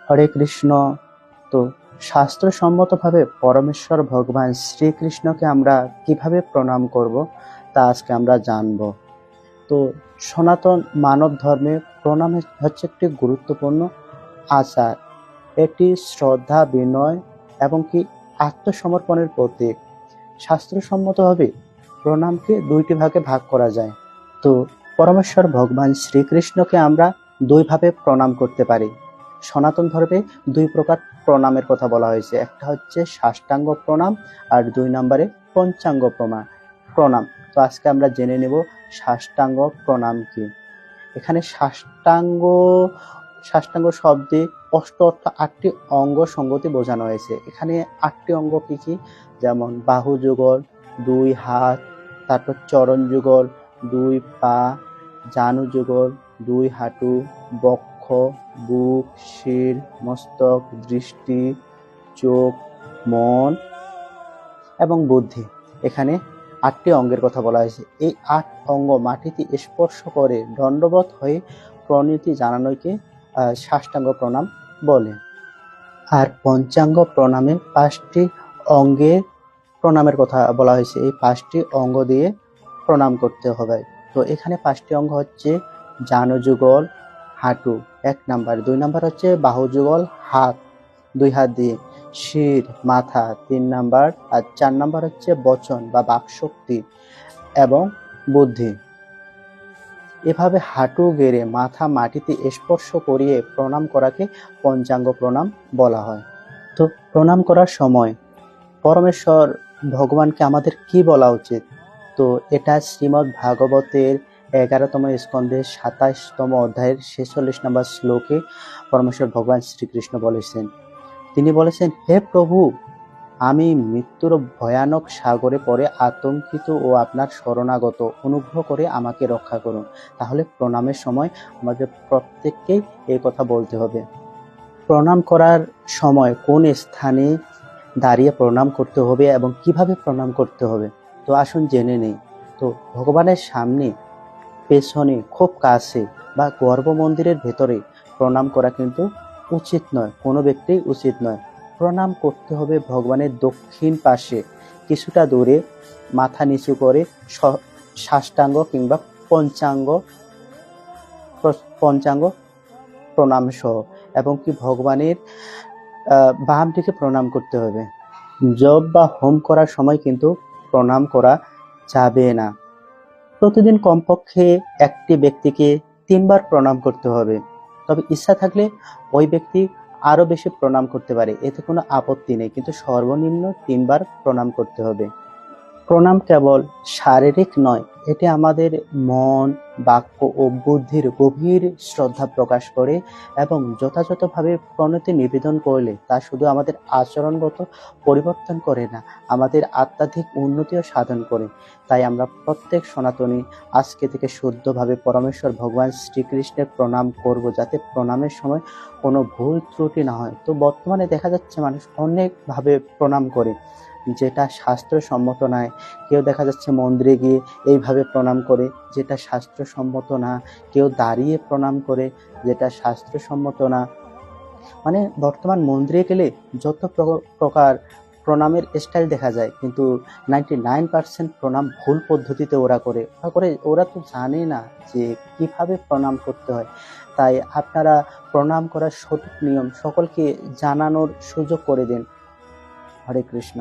হরে কৃষ্ণ। তো শাস্ত্রসম্মতভাবে পরমেশ্বর ভগবান শ্রীকৃষ্ণকে আমরা কিভাবে প্রণাম করব তা আজকে আমরা জানব। তো সনাতন মানব ধর্মে প্রণাম হচ্ছে একটি গুরুত্বপূর্ণ আচার। এটি শ্রদ্ধা, বিনয় এবং কি আত্মসমর্পণের প্রতীক। শাস্ত্রসম্মতভাবে প্রণামকে দুইটি ভাগে ভাগ করা যায়। তো পরমেশ্বর ভগবান শ্রীকৃষ্ণকে আমরা দুইভাবে প্রণাম করতে পারি। সনাতন ধর্মে দুই প্রকার প্রণামের কথা বলা হয়েছে, একটা হচ্ছে সাষ্টাঙ্গ প্রণাম আর 2 নম্বরে পঞ্চাঙ্গ প্রণাম। তো আজকে আমরা জেনে নেব সাষ্টাঙ্গ প্রণাম কি। এখানে সাষ্টাঙ্গ শব্দে অষ্ট অর্থাৎ 8টি অঙ্গ সঙ্গতি বোঝানো হয়েছে। এখানে 8টি অঙ্গ কি কি? যেমন বাহু যুগল, 2 হাত, তারপর চরণ যুগল, 2 পা, জানু যুগল, 2 হাঁটু, বক্ষ, বুক, শির, মস্তক, দৃষ্টি, চোখ, মন এবং বুদ্ধি। এখানে 8টি অঙ্গের কথা বলা হয়েছে। এই 8 অঙ্গ মাটিতে স্পর্শ করে দণ্ডবত হয়ে প্রণতি জানানোকে সাষ্টাঙ্গ প্রণাম বলে। আর পঞ্চাঙ্গ প্রণামে 5টি অঙ্গের প্রণামের কথা বলা হয়েছে। এই 5টি অঙ্গ দিয়ে প্রণাম করতে হবে। তো এখানে 5টি অঙ্গ হচ্ছে জানু যুগল, হাঁটু 1 নাম্বার, 2 নাম্বার হচ্ছে বাহু যুগল, হাত 2 হাত দিয়ে, শির মাথা 3 নাম্বার, আর 4 নাম্বার হচ্ছে বচন বা বাকশক্তি এবং বুদ্ধি। এভাবে হাঁটু গেড়ে মাথা মাটিতে স্পর্শ করিয়ে প্রণাম করাকে পঞ্চাঙ্গ প্রণাম বলা হয়। তো প্রণাম করার সময় পরমেশ্বর ভগবানকে আমাদের কি বলা উচিত? তো এটা শ্রীমদ্ ভাগবতের 11তম স্কন্ধের 27তম অধ্যায়ের 46 নম্বর শ্লোকে পরমেশ্বর ভগবান শ্রীকৃষ্ণ বলেছেন। তিনি বলেছেন, হে প্রভু, আমি মৃত্যুর ভয়ানক সাগরে পড়ে আতঙ্কিত ও আপনার শরণাগত, অনুগ্রহ করে আমাকে রক্ষা করুন। তাহলে প্রণামের সময় আমাদের প্রত্যেককেই এই কথা বলতে হবে। প্রণাম করার সময় কোন স্থানে দাঁড়িয়ে প্রণাম করতে হবে এবং কিভাবে প্রণাম করতে হবে, তো আসুন জেনে নেই। তো ভগবানের সামনে, পেছনে, খুব কাছে বা গর্ভমন্দিরের ভেতরে প্রণাম করা কিন্তু উচিত নয়, কোনো ব্যক্তি উচিত নয়। প্রণাম করতে হবে ভগবানের দক্ষিণ পাশে কিছুটা দূরে, মাথা নিচু করে সাষ্টাঙ্গ কিংবা পঞ্চাঙ্গ প্রণাম সহ, এবং কি ভগবানের বাম দিকে প্রণাম করতে হবে। জপ বা হোম করার সময় কিন্তু প্রণাম করা যাবে না। প্রতিদিন কমপক্ষে একটি ব্যক্তিকে 3 বার প্রণাম করতে হবে। তবে ইচ্ছা থাকলে ওই ব্যক্তি আরো বেশি প্রণাম করতে পারে, এতে কোনো আপত্তি নেই, কিন্তু সর্বনিম্ন 3 বার প্রণাম করতে হবে। প্রণাম কেবল শারীরিক নয়, এটি আমাদের মন, বাক্য ও বুদ্ধির গভীর শ্রদ্ধা প্রকাশ করে এবং যথাযথভাবে প্রণতি নিবেদন করলে তা শুধু আমাদের আচরণগত পরিবর্তন করে না, আমাদের আধ্যাত্মিক উন্নতিও সাধন করে। তাই আমরা প্রত্যেক সনাতনী আজকে থেকে শুদ্ধভাবে পরমেশ্বর ভগবান শ্রীকৃষ্ণের প্রণাম করব, যাতে প্রণামের সময় কোনো ভুল ত্রুটি না হয়। তো বর্তমানে দেখা যাচ্ছে মানুষ অনেকভাবে প্রণাম করে, যেটা শাস্ত্রসম্মত নয়। কেউ দেখা যাচ্ছে মন্দিরে গিয়ে এইভাবে প্রণাম করে, যেটা শাস্ত্রসম্মত না। কেউ দাঁড়িয়ে প্রণাম করে, যেটা শাস্ত্রসম্মত না। মানে বর্তমান মন্দিরে গেলে যত প্রকার প্রণামের স্টাইল দেখা যায়, কিন্তু 99% প্রণাম ভুল পদ্ধতিতে ওরা তো জানে না যে কিভাবে প্রণাম করতে হয়। তাই আপনারা প্রণাম করার সঠিক নিয়ম সকলকে জানানোর সুযোগ করে দিন। হরে কৃষ্ণ।